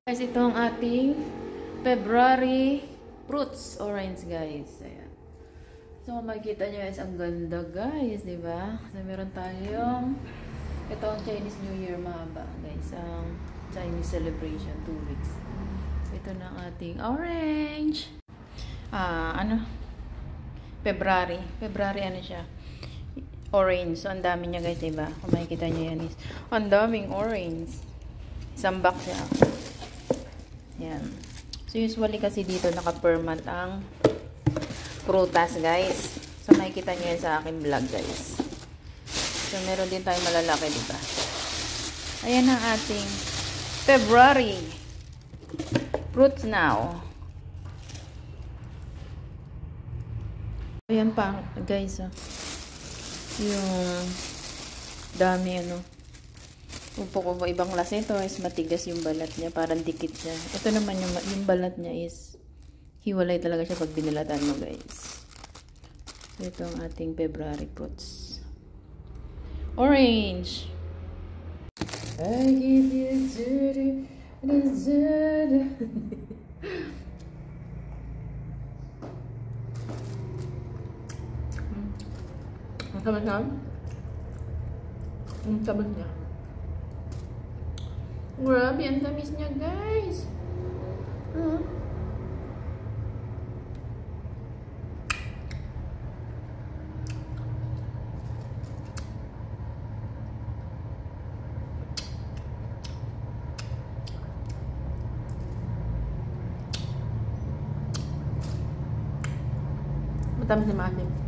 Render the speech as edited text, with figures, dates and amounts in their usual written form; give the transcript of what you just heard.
Guys, ito ang ating February fruits orange, guys. Ayan. So, makikita nyo guys, ang ganda guys, diba? So, meron tayong ito ang Chinese New Year mahaba, guys. Ang Chinese celebration, 2 weeks. So, ito na ang ating orange. February ano siya? Orange. So, ang dami niya guys, diba? Kung makikita nyo yan is, ang daming orange. Isang box siya. Yan. So, usually kasi dito naka-permanent ang prutas, guys. So, makikita nyo yan sa aking vlog, guys. So, meron din tayong malalaki, diba? Ayan ang ating February fruits now. Ayan pa, guys, oh. Yung dami, ano. Kung ibang klase ito is matigas yung balat niya, parang dikit siya. Ito naman yung balat niya is hiwalay talaga siya pag binilatan mo, guys. So, ito ang ating February fruits. Orange. I give you dirty, ang tamis na? Ang tamis niya. Grabe, ang tamis niya, guys. Matamis na maasim.